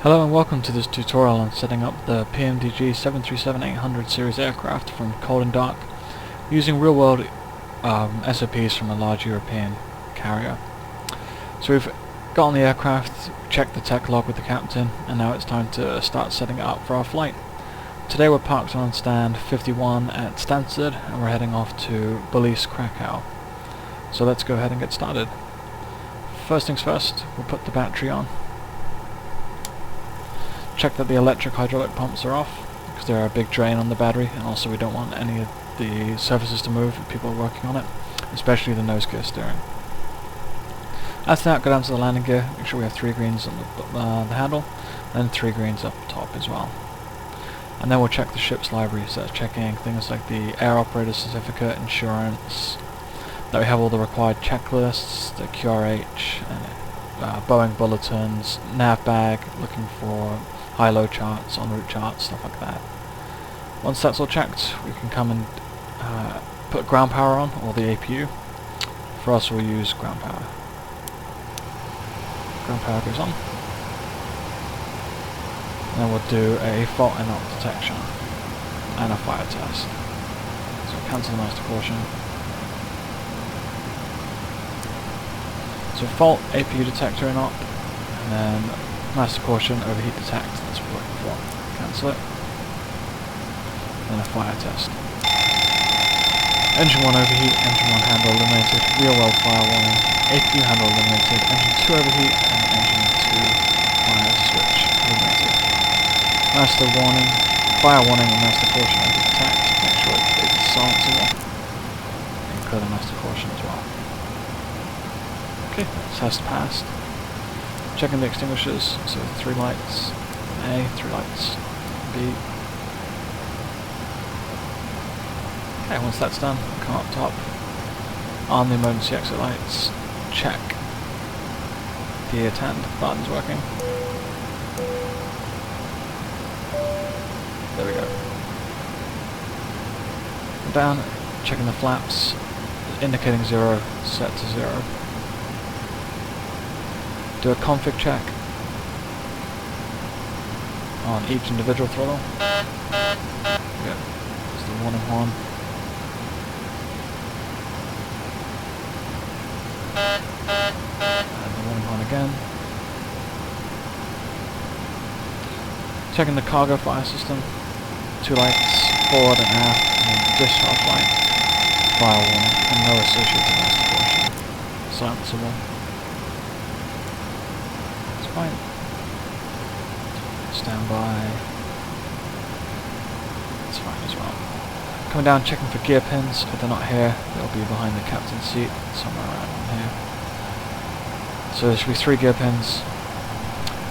Hello and welcome to this tutorial on setting up the PMDG 737-800 series aircraft from Cold&Dark using real-world SOPs from a large European carrier. So we've got on the aircraft, checked the tech log with the captain, and now it's time to start setting it up for our flight. Today we're parked on stand 51 at Stansted and we're heading off to Belize, Krakow. So let's go ahead and get started. First things first, we'll put the battery on. Check that the electric hydraulic pumps are off, because they're a big drain on the battery, and also we don't want any of the surfaces to move if people are working on it, especially the nose gear steering. After that, go down to the landing gear, make sure we have 3 greens on the handle, and 3 greens up top as well. And then we'll check the ship's library, so checking things like the air operator certificate, insurance, that we have all the required checklists, the QRH, and Boeing bulletins, nav bag, looking for high-low charts, en route charts, stuff like that. Once that's all checked, we can come and put ground power on, or the APU. For us, we'll use ground power. Ground power goes on. And then we'll do a fault and knock detection, and a fire test. So cancel the master caution. So fault, APU detector and op, and then master caution, overheat detect, that's what we're looking for. Cancel it. Then a fire test. Engine 1 overheat, engine 1 handle eliminated, rear weld fire warning, APU handle eliminated, engine 2 overheat, and engine 2 fire switch eliminated. Master warning, fire warning and master caution overheat detect, make sure it's silenceable, and clear the master caution as well. Okay, test passed. Checking the extinguishers, so 3 lights A, 3 lights B. Okay, once that's done, come up top, on the emergency exit lights, check the attend button's working. There we go. Down, checking the flaps, indicating 0, set to 0. Do a config check on each individual throttle. Yep, there's the warning horn. And the warning horn again. Checking the cargo fire system. 2 lights, forward and aft, and then the discharge light. Fire warning, and no associated master caution. Silenceable. Fine. Stand by. That's fine as well. Coming down, checking for gear pins. If they're not here, they'll be behind the captain's seat, somewhere around here. So there should be 3 gear pins.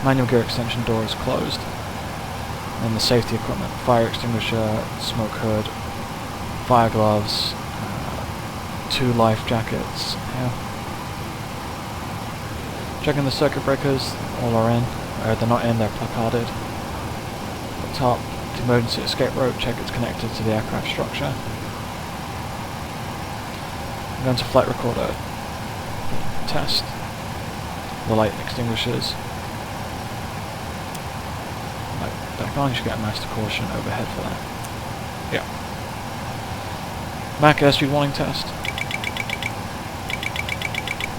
Manual gear extension door is closed. And the safety equipment: fire extinguisher, smoke hood, fire gloves, 2 life jackets. Yeah. Checking the circuit breakers, all are in. If they're not in, they're placarded. Up top, the emergency escape rope, check it's connected to the aircraft structure. I'm going to flight recorder. Test the light extinguishers. Light back on, you should get a master caution overhead for that. Yeah. Mac airspeed warning test.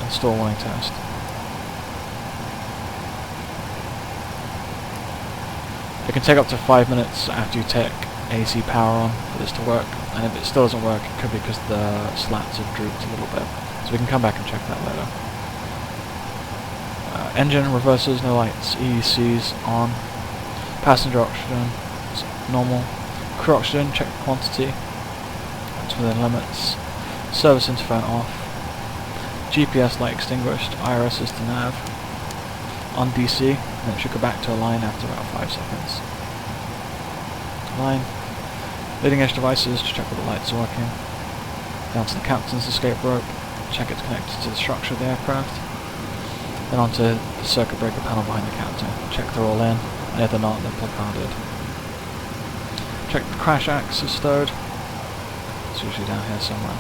Install warning test. It can take up to 5 minutes after you take AC power on for this to work, and if it still doesn't work, it could be because the slats have drooped a little bit. So we can come back and check that later. Engine reversers, no lights, EECs on. Passenger oxygen, it's normal. Crew oxygen, check the quantity, it's within limits. Service interphone off. GPS light extinguished, IRS is to nav. On DC, and it should go back to a line after about 5 seconds. Line. Leading edge devices to check all the lights are working. Down to the captain's escape rope, check it's connected to the structure of the aircraft. Then onto the circuit breaker panel behind the captain, check they're all in, and if they're not, they're placarded. Check the crash axe is stowed. It's usually down here somewhere.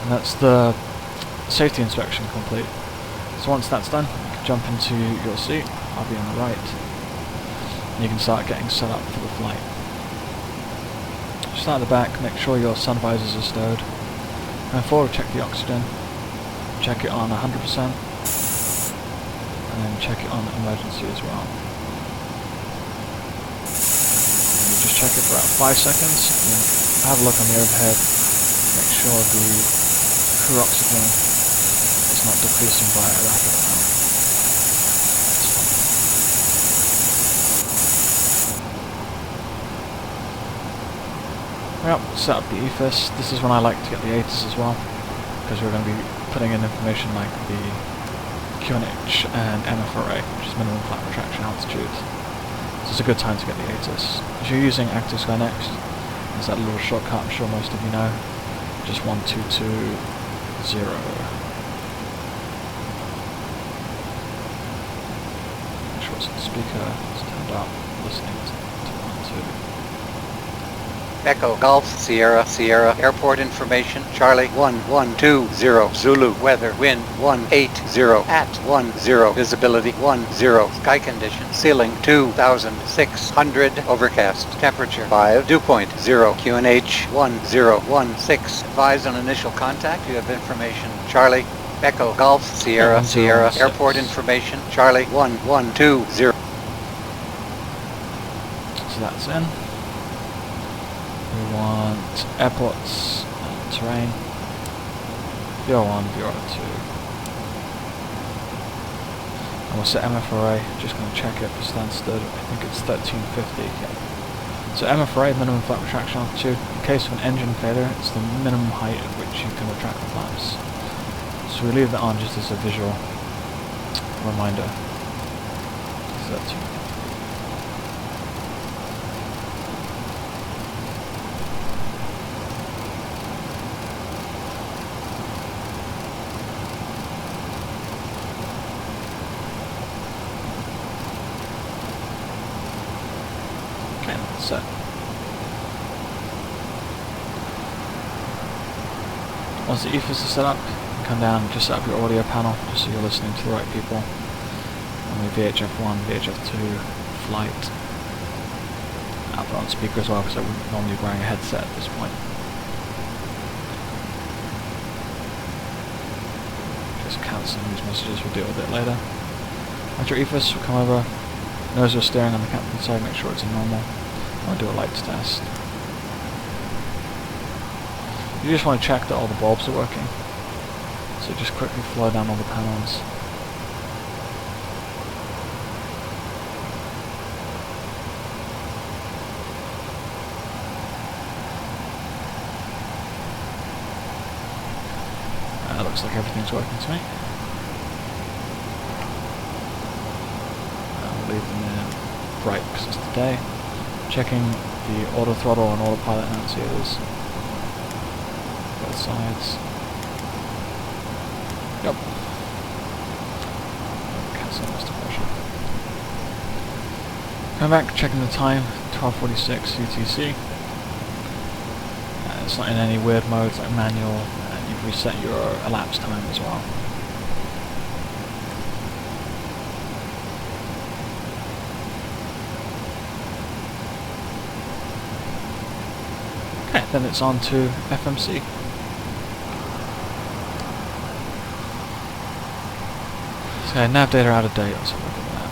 And that's the safety inspection complete. So once that's done, you can jump into your seat. I'll be on the right. And you can start getting set up for the flight. Start at the back, make sure your sun visors are stowed. And forward, check the oxygen. Check it on 100%. And then check it on emergency as well. And you just check it for about 5 seconds. And have a look on the overhead. Make sure the crew oxygen is not decreasing by a rapid amount. Yep, set up the EFIS. This is when I like to get the ATIS as well, because we're going to be putting in information like the QNH and MFRA, which is minimum flat retraction altitude. So it's a good time to get the ATIS. If you're using Active Sky Next, there's that little shortcut I'm sure most of you know, just 1220. Make sure it's on speaker, it's turned up, listening to 12. Echo Golf Sierra Sierra Airport information Charlie 1120 Zulu weather wind 180 at 10 visibility 10 sky condition ceiling 2600 overcast temperature 5 dew point 0 QNH 1016 advise on initial contact. You have information Charlie Echo Golf Sierra Sierra Airport information Charlie 1120. So that's in. We want airports and terrain, VR1, VR2. And we'll set MFRA, just going to check it for Stansted, I think it's 1350. Yeah. So MFRA, minimum flat retraction altitude. In case of an engine failure, it's the minimum height at which you can retract the flaps. So we leave that on just as a visual reminder. 1350. Set. Once the EFIS is set up, you can come down and just set up your audio panel, just so you're listening to the right people. And the VHF1, VHF2, flight. I'll put on speaker as well, because I wouldn't normally be wearing a headset at this point. Just cancelling these messages, we'll deal with it later. After EFIS, we'll come over, nose or steering on the captain side, make sure it's in normal. I'll do a lights test. You just want to check that all the bulbs are working. So just quickly flow down all the panels. Looks like everything's working to me. I'll leave them in bright because it's the day. Checking the auto throttle and autopilot annunciators. Both sides. Yep. Cancel master pressure. Come back, checking the time, 12:46 UTC. It's not in any weird modes like manual, and you've reset your elapsed time as well. Okay, then it's on to FMC. So nav data out of date, let's have a look at that.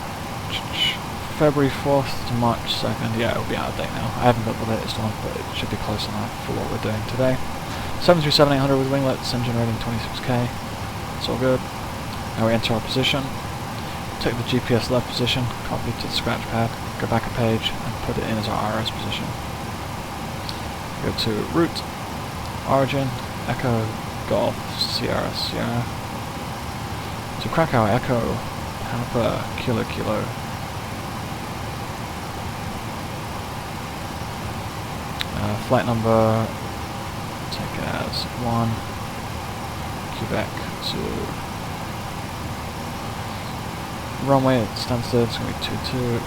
February 4th to March 2nd, yeah, it'll be out of date now. I haven't got the latest one, but it should be close enough for what we're doing today. 737-800 with winglets, engine rating 26k, it's all good. Now we enter our position, take the GPS left position, copy to the scratch pad, go back a page, and put it in as our RS position. Go to route, origin, Echo, Golf, Sierra, Sierra. To Krakow, Echo, Papa, Kilo, Kilo. Flight number, take it as 1, Quebec to runway at Stansted, it's going to be 22.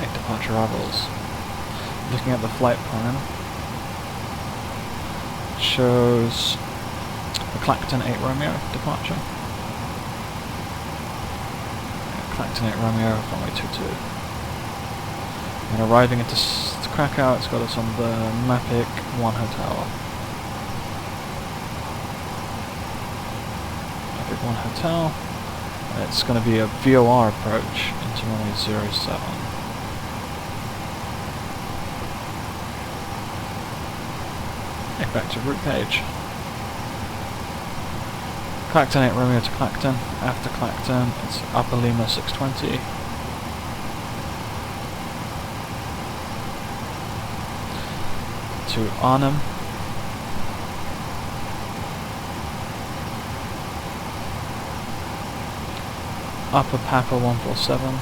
Make departure arrivals. Looking at the flight plan, it shows The Clacton 8 Romeo departure. Clacton 8 Romeo, runway 22. And arriving into Krakow, it's got us on the Mapic 1 Hotel. Mapic 1 Hotel. And it's going to be a VOR approach into runway 07. And back to route page. Clacton 8 Romeo to Clacton. After Clacton, it's Upper Lima 620. To Arnhem. Upper Papa 147.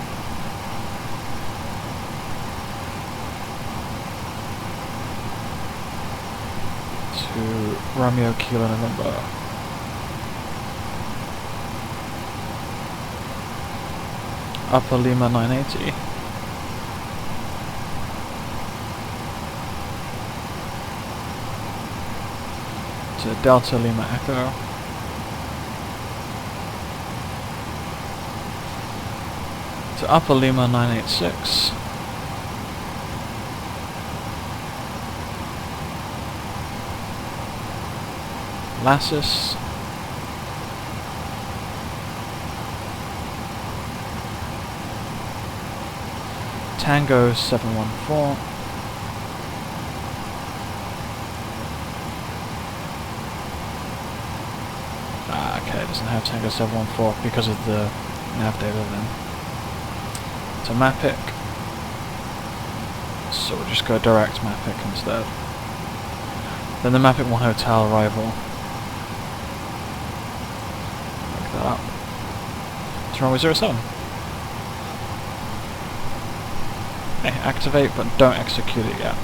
To Romeo Kilo November. Upper Lima 980. To Delta Lima Echo. To Upper Lima 986. Lassus. Tango 714. Okay, it doesn't have Tango 714 because of the nav data then. To Mapic. So we'll just go direct Mapic instead. Then the Mapic 1 Hotel arrival. Look that up. It's runway 07. Okay, activate, but don't execute it yet.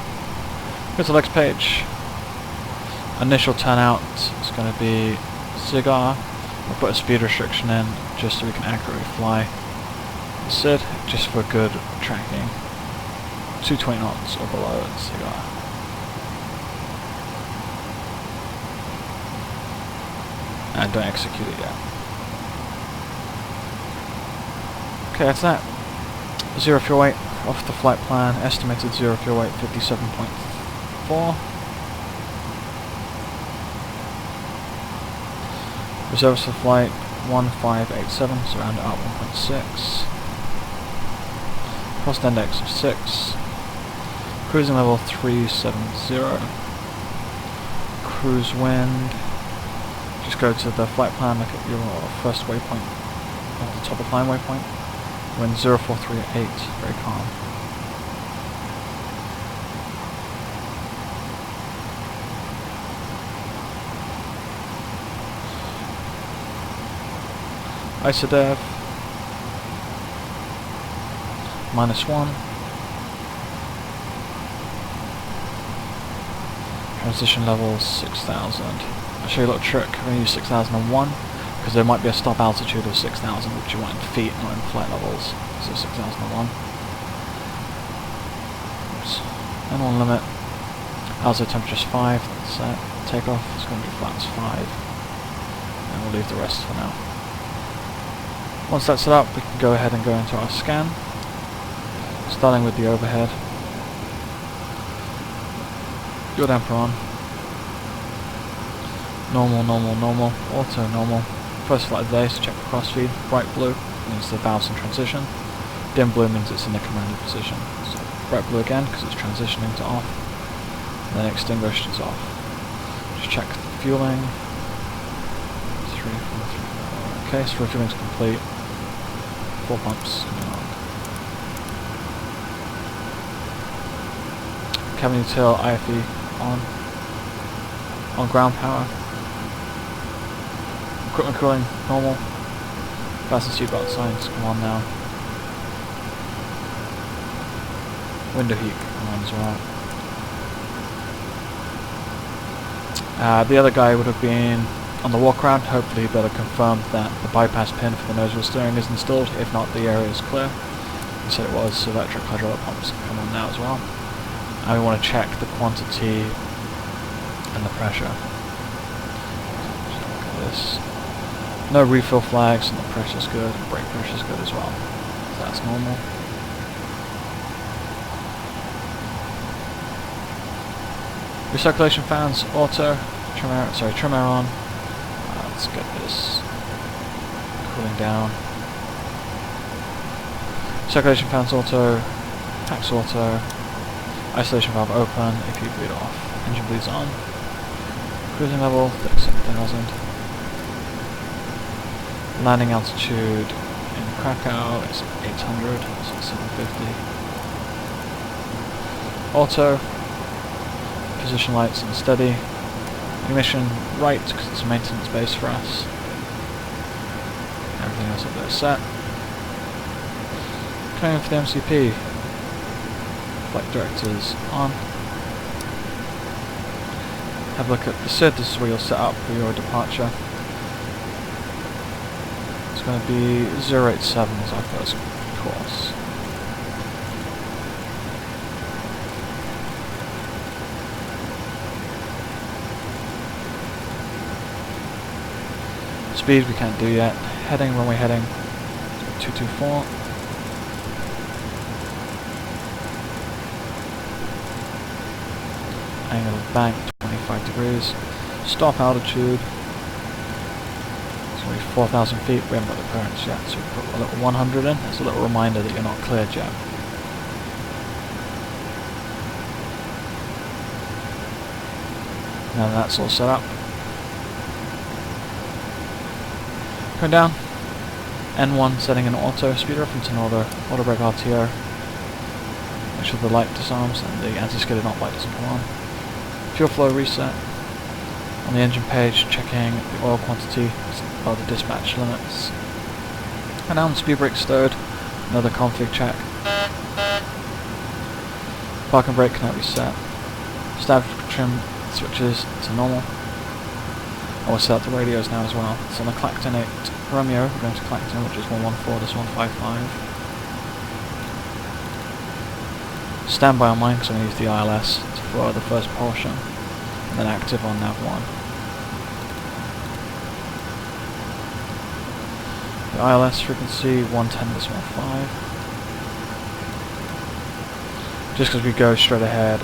Go to the next page. Initial turnout is going to be Cigar. We'll put a speed restriction in just so we can accurately fly the SID, just for good tracking. 220 knots or below at Cigar. And don't execute it yet. Okay, that's that. Zero fuel weight. Off the flight plan, estimated zero fuel weight 57.4. Reserves for flight 1587, so round it up 1.6. Cost index of 6. Cruising level 370. Cruise wind. Just go to the flight plan, look at your first waypoint, or the top of climb waypoint. Wind 0438, very calm. ISODEV -1. Transition level 6000. I'll show you a little trick. I'm going to use 6001 because there might be a stop altitude of 6000 which you want in feet, not in flight levels. So 6001. Oops. And on limit. Altitude temperature is 5. That's set. Takeoff is going to be flat as 5. And we'll leave the rest for now. Once that's set up, we can go ahead and go into our scan. Starting with the overhead. Yaw damper on. Normal, normal, normal. Auto, normal. First flight of the day, so check the crossfeed. Bright blue means the valve's in transition. Dim blue means it's in the commanded position. So bright blue again, because it's transitioning to off. And then extinguished is off. Just check the fueling. 3, 4, 3, 4. Okay, so refueling's complete. 4 pumps coming on. Cabin util IFE on. On ground power. Equipment cooling normal. Fasten seatbelt signs come on now. Window heat come on as well. The other guy would have been on the walk around. Hopefully you'll be able to confirm that the bypass pin for the nose wheel steering is installed. If not, the area is clear. He said it was, so electric hydraulic pumps can come on now as well. And we want to check the quantity and the pressure. this. No refill flags, and the pressure's good, and brake pressure's good as well. So that's normal. Recirculation fans, auto, trim air on. Let's get this cooling down. Circulation fans auto, packs auto, isolation valve open, AP bleed off, engine bleeds on. Cruising level 37,000. Landing altitude in Krakow is 800, so 750. Auto, position lights and steady. Ignition right, because it's a maintenance base for us. Everything else up there is set. Coming for the MCP. Flight directors on. Have a look at the SID, this is where you'll set up for your departure. It's going to be 087 as our first course. Speed we can't do yet. Heading, runway heading, 224. Angle of bank, 25 degrees. Stop altitude, it's going to be 4,000 feet. We haven't got the clearance yet, so we put a little 100 in. It's a little reminder that you're not cleared yet. Now that's all set up. Going down, N1 setting an auto, speed reference in order, auto brake RTO, make sure the light disarms and the anti-skid not light doesn't come on. Fuel flow reset, on the engine page checking the oil quantity or the dispatch limits. And down, speed brake stowed, another config check. Park and brake cannot be set. Staff trim switches to normal. I will set up the radios now as well. It's on the Clacton 8 Romeo, we're going to Clacton, which is 114, this 155. Stand by on mine because I'm going to use the ILS for the first portion, and then active on nav 1. The ILS frequency 110.5. Just because we go straight ahead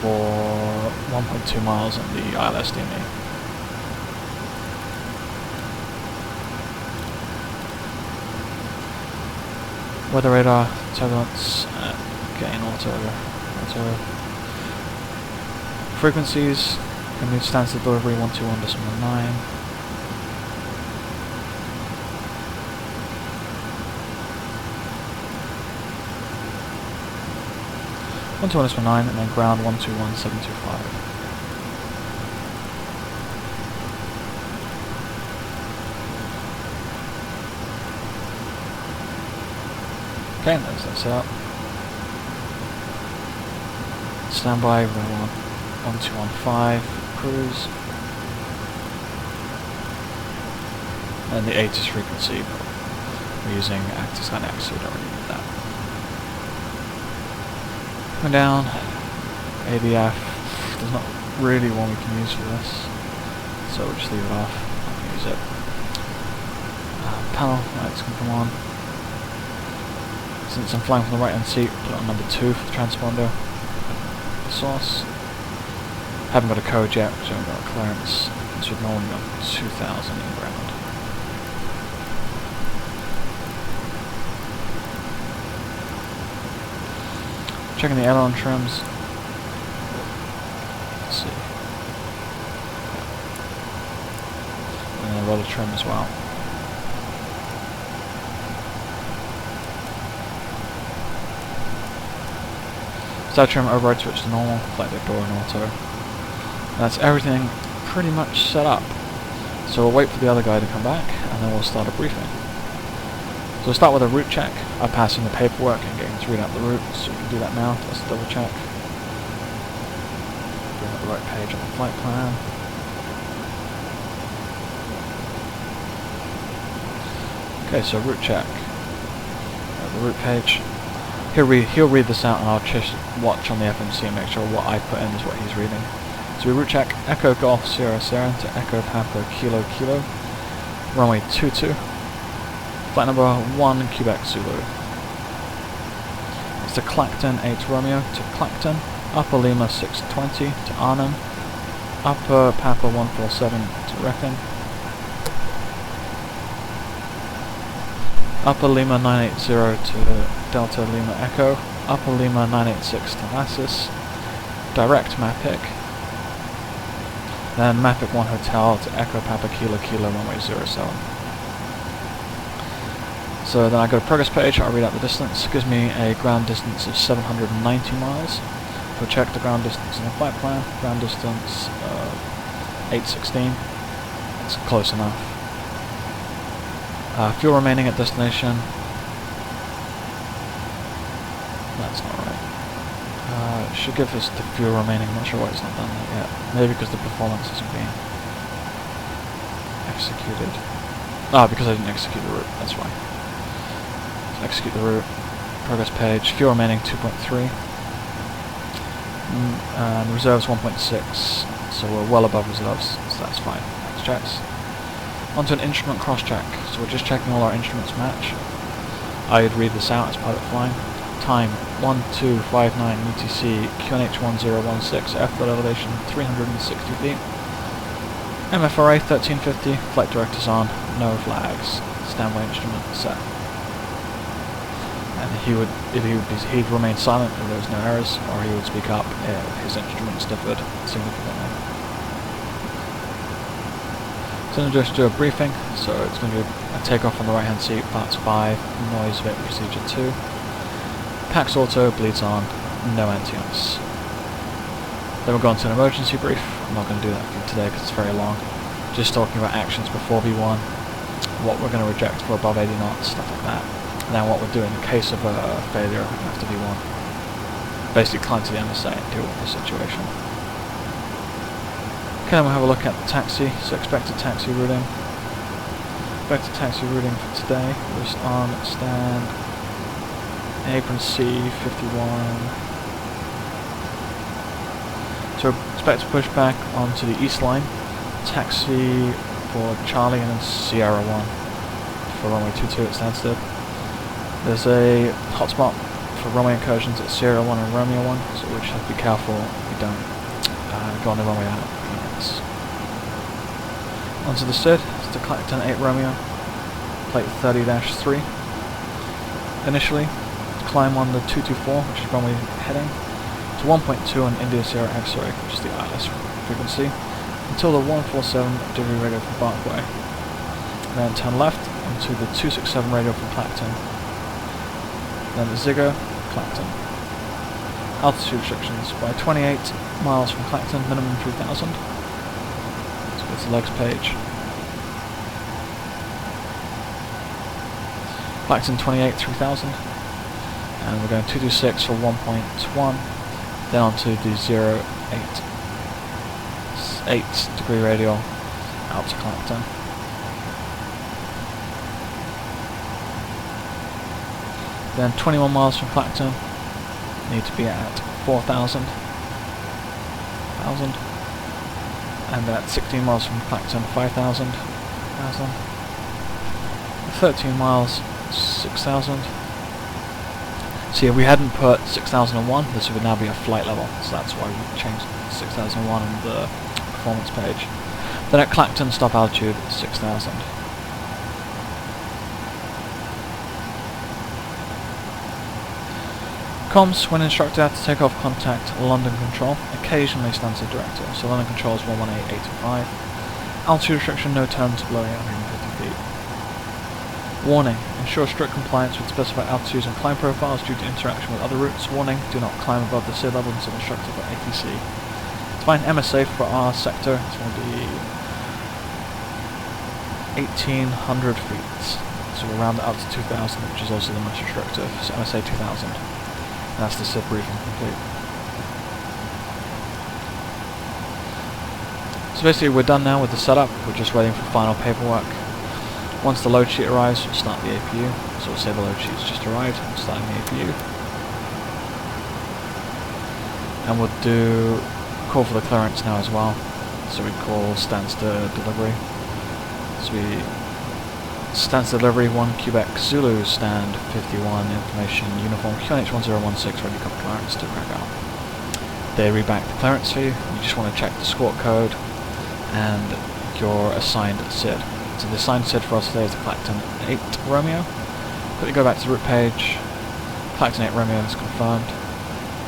for 1.2 miles on the ILS DME. Weather radar, turbulence, gain auto. Frequencies, going to need standstill delivery 121.9. and then ground 121.725. Okay, there's that set up. Standby, we're on 1215, cruise. And the 8 is frequency, but we're using ActiScan X, so we don't really need that. Coming down, ABF, there's not really one we can use for this, so we'll just leave it off, not going to use it. Panel lights can come on. Since I'm flying from the right hand seat, put it on number 2 for the transponder. The source. Haven't got a code yet, because I haven't got a clearance. This would normally be on 2000 in ground. Checking the aileron trims. Let's see. And then rudder trim as well. Side trim override switch to normal, flight deck door and auto. And that's everything pretty much set up. So we'll wait for the other guy to come back and then we'll start a briefing. So we'll start with a route check. I'm passing the paperwork and getting to read out the route, so we can do that now. Let's double check. Bring up the right page on the flight plan. Okay, so route check. The route page. He'll read this out and I'll just watch on the FMC and make sure what I put in is what he's reading. So we route check Echo Golf Sierra Sierra to Echo Papa Kilo Kilo, runway 22, flight number 1 Quebec Zulu. It's to Clacton 8 Romeo to Clacton, Upper Lima 620 to Arnhem, Upper Papa 147 to Reckon, Upper Lima 980 to Delta Lima Echo, Upper Lima 986 to Lassus, direct Mapic, then Mapic 1 Hotel to Echo Papa Kilo Kilo runway 07. So then I go to progress page, I'll read out the distance, gives me a ground distance of 790 miles. We'll check the ground distance in the flight plan, ground distance 816, it's close enough. Fuel remaining at destination, that's not right. Should give us the fuel remaining, I'm not sure why it's not done that yet. Maybe because the performance isn't being executed. Because I didn't execute the route, that's why. So execute the route, progress page, fuel remaining 2.3, and reserves 1.6, so we're well above reserves, so that's fine. Next checks. Onto an instrument cross check, so we're just checking all our instruments match. I'd read this out as pilot flying. Time 1259 UTC QNH 1016, airfield elevation 360 feet. MFRA 1350, flight directors on, no flags, standby instrument set. And he'd remain silent if there was no errors, or he would speak up if his instruments differed significantly. So I'm going to just do a briefing, so it's going to be a takeoff on the right hand seat, parts 5, noise vector procedure 2. Pax Auto, bleeds on, no anti-ice. Then we'll go on to an emergency brief. I'm not going to do that for today because it's very long. Just talking about actions before V1, what we're going to reject for above 80 knots, stuff like that. And then what we'll do in the case of a failure after V1. Basically climb to the MSA and deal with the situation. Okay, then we'll have a look at the taxi. So expected taxi routing. Expected taxi routing for today was on stand apron C 51. So expect to push back onto the east line. Taxi for Charlie and then Sierra 1 for runway 22 at Stansted. There's a hotspot for runway incursions at Sierra 1 and Romeo 1, so we just have to be careful we don't go on the runway out of units. Onto the SID, it's the Clacton 8 Romeo, plate 30-3. Initially, climb on the 224, which is runway heading, to 1.2 on India Sierra X-ray, which is the ILS frequency, until the 147 degree radio from Barkway. Then turn left onto the 267 radio from Clacton. Then the Ziggo, Clacton. Altitude restrictions by 28 miles from Clacton, minimum 3,000. So it's the legs page. Clacton 28, 3,000. And we're going 226 for 1.1. Then onto the 8 degree radial out to Clacton. Then 21 miles from Clacton, need to be at 4,000. And then at 16 miles from Clacton, 5,000. 13 miles, 6,000. So yeah, we hadn't put 6001, this would now be a flight level, so that's why we changed 6001 on the performance page. Then at Clacton, stop altitude 6,000. Comms, when instructed how to take off, contact London Control, occasionally Stansted Director, so London Control is 118.825. Altitude restriction, no turns below 850 feet. Warning, ensure strict compliance with specified altitudes and climb profiles due to interaction with other routes. Warning, do not climb above the sea level until instructed by ATC. To find MSA for our sector, it's going to be 1,800 feet. So we'll round it up to 2,000, which is also the most restrictive, so MSA 2,000. And that's the SID briefing complete. So basically we're done now with the setup, we're just waiting for final paperwork. Once the load sheet arrives, we'll start the APU. So we'll say the load sheet's just arrived, we'll start the APU. And we'll do call for the clearance now as well. So we call standstill delivery. So we standstill delivery 1 Quebec Zulu stand 51 information uniform QNH 1016 ready copy clearance to crack out. They read back the clearance for you. You just want to check the squawk code and your assigned SID. So the assigned SID for us today is the Clacton 8 Romeo. Quickly go back to the route page. Clacton 8 Romeo is confirmed.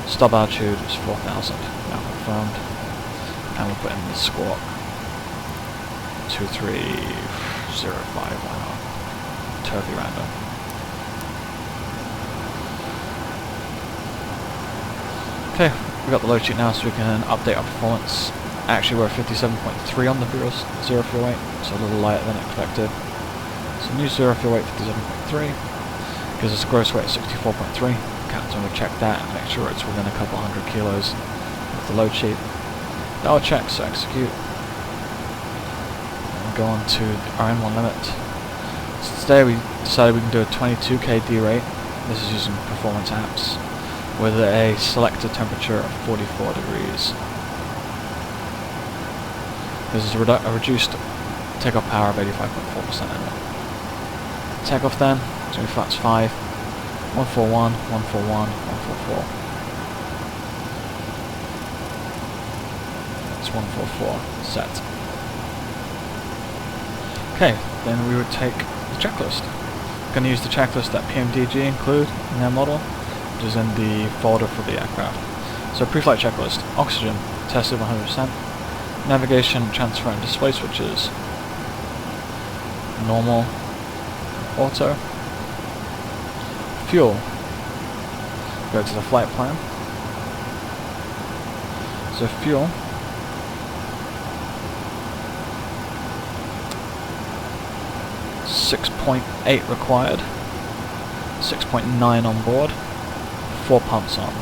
Stub altitude is 4000, now confirmed. And we'll put in the squawk 2305, why not? Totally random. Okay, we've got the load sheet now so we can update our performance. Actually we're at 57.3 on the Bureau 0 fuel weight, so a little lighter than expected. So new 0 fuel weight 57.3, gives us a gross weight of 64.3. Captain will check that and make sure it's within a couple hundred kilos of the load sheet. That will check, so execute. And go on to our N1 limit. So today we decided we can do a 22k D rate. This is using performance apps with a selected temperature of 44 degrees. This is a reduced takeoff power of 85.4% in it. Takeoff then, it's going to be flaps 5, 141, 141, 144. That's 144, set. Okay, then we would take the checklist. We're going to use the checklist that PMDG include in their model, which is in the folder for the aircraft. So pre-flight checklist, oxygen, tested 100%. Navigation, transfer and display switches, normal, auto. Fuel, go to the flight plan. So fuel, .8 required, 6.9 on board, 4 pumps on.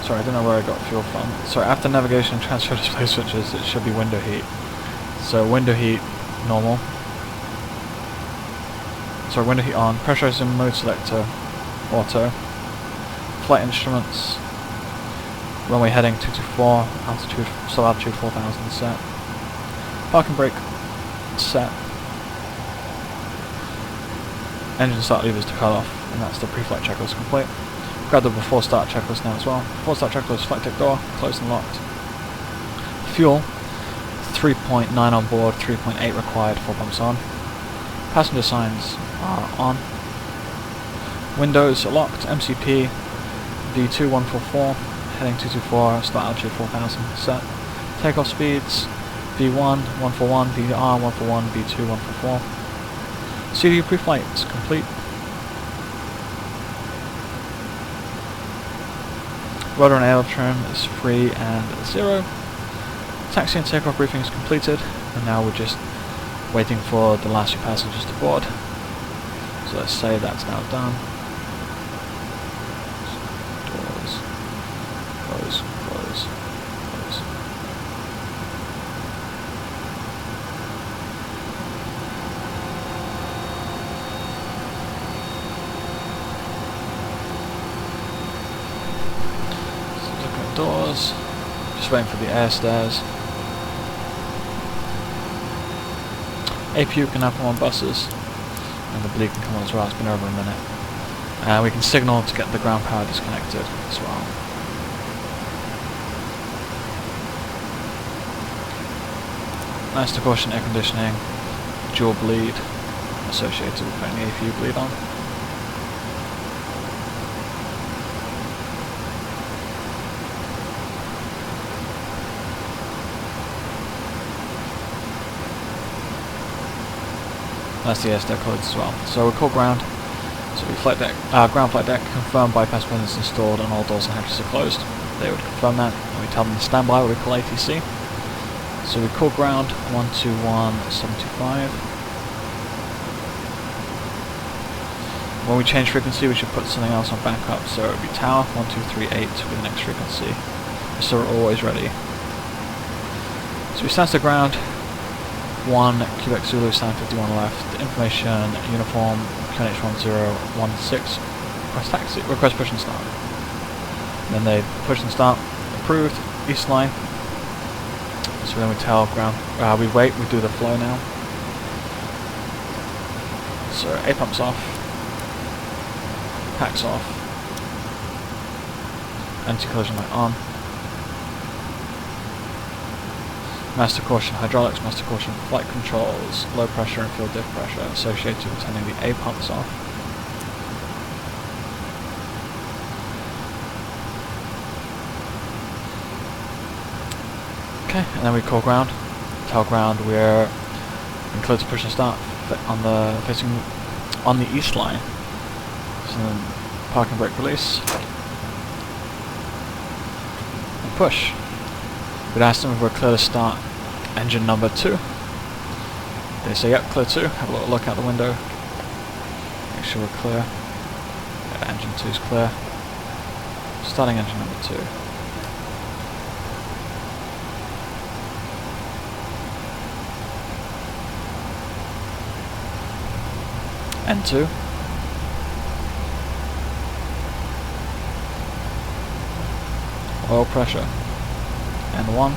Sorry, I don't know where I got fuel from. Sorry, after navigation and transfer display switches, it should be window heat. So window heat, normal. Sorry, window heat on. Pressurizing mode selector, auto. Flight instruments. Runway heading 224, altitude, still altitude 4000 set. Parking brake, set. Engine start levers to cut off, and that's the pre-flight checklist complete. Grab the before start checklist now as well. Before start checklist, flight deck door, closed and locked. Fuel, 3.9 on board, 3.8 required, 4 pumps on. Passenger signs are on. Windows are locked, MCP, V2144, heading 224, start altitude 4000, set. Takeoff speeds, V1, 141, VR, 141, V2, 144. CDU pre-flight is complete. Rudder and air trim is free and 0. Taxi and takeoff briefing is completed, and now we're just waiting for the last few passengers to board. So let's say that's now done. Doors, close, close, close. Doors, just waiting for the air stairs. APU can happen on buses, and the bleed can come on as well. It's been over a minute. We can signal to get the ground power disconnected as well. Nice to caution air conditioning, dual bleed associated with putting the APU bleed on. That's the air stair codes as well. So we call ground. So we flight deck, ground flight deck, confirm bypass windows installed and all doors and hatches are closed. They would confirm that, and we tell them to stand by what we call ATC. So we call ground 121.725. When we change frequency, we should put something else on backup. So it would be tower 1238 with the next frequency. So we're always ready. So we stand to ground. 1 Quebec Zulu, stand 51 left, information, uniform, QNH1016, request taxi, request push and start. Then they push and start, approved, east line. So then we tell ground, we wait, we do the flow now. So A pumps off, packs off, anti-collision light on. Master caution hydraulics, master caution flight controls, low pressure and fuel diff pressure associated with turning the A pumps off. Okay, and then we call ground. Tell ground we're includes push and start on the facing on the east line. So then park and brake release and push. We'd ask them if we're clear to start engine number 2. They say yep, clear 2. Have a little look out the window. Make sure we're clear. Yeah, engine 2's clear. Starting engine number 2. N2. Oil pressure. N1.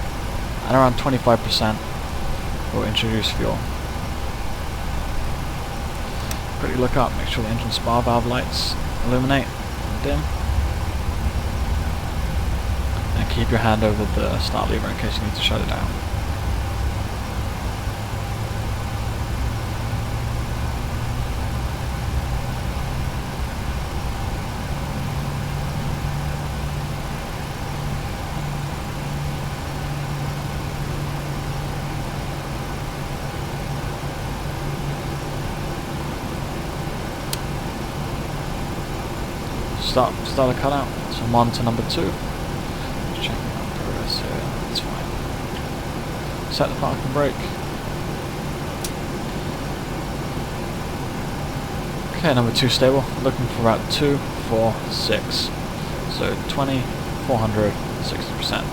And around 25% we'll introduce fuel. Quickly look up, make sure the engine spar valve lights illuminate and dim. And keep your hand over the start lever in case you need to shut it down. Start a cutout, so I'm on to number 2. Just checking out ProFS here, that's fine. Set the parking brake. Okay, number 2 stable, looking for about 2, 4, 6. So 20, 400, 60%.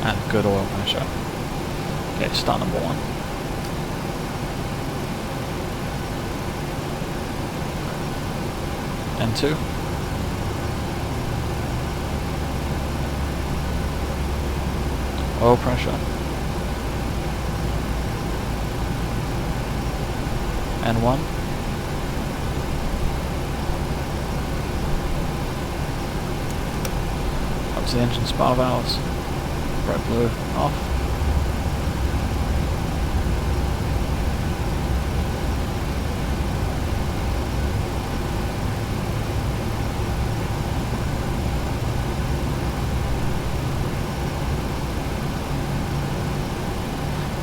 And good oil pressure. Okay, start number 1. N2. Oil pressure. N1. Up to the engine spar valves. Red, blue, off.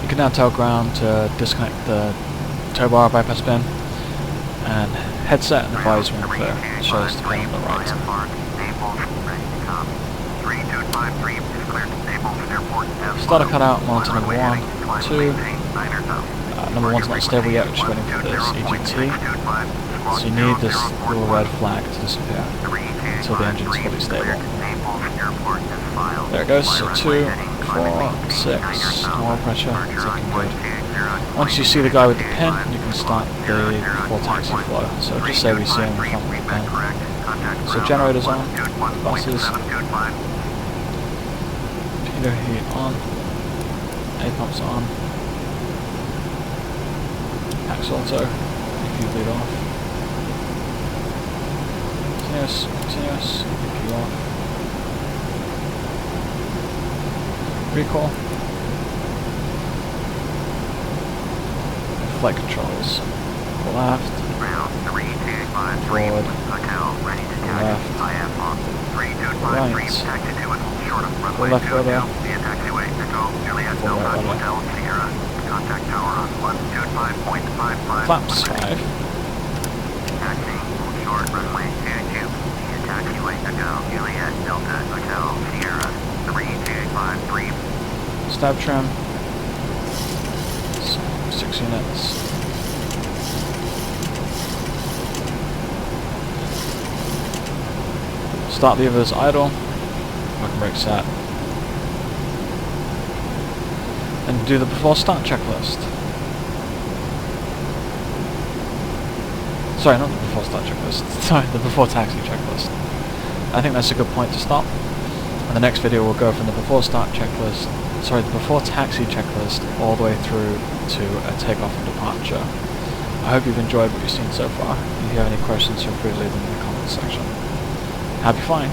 You can now tell ground to disconnect the tow bar bypass pin and headset and advise when clear. It shows the pin on the right. Start a cutout, monitor number 1, 2. Number 1's not stable yet, we're just waiting for this EGT. So you need this little red flag to disappear until the engine's fully stable. There it goes, so 2, 4, 6, oil pressure, it's looking good. Once you see the guy with the pin, you can start the full taxi flow. So just say we see him in front of the pin. So generators on, buses, pitot heat on, A pumps on, Axe auto, EQ lead off, continuous, EQ off. Recall. Flight controls. Left. Forward. Left. Right. Go left rudder. Forward rudder. Flaps 5. Stab trim. 6 units. Start levers idle. Parking brake set. And do the before start checklist. Sorry, not the before start checklist. Sorry, the before taxi checklist. I think that's a good point to stop. And the next video will go from the before start checklist, sorry, the before taxi checklist all the way through to a takeoff and departure. I hope you've enjoyed what you've seen so far. If you have any questions, feel free to leave them in the comments section. Happy flying!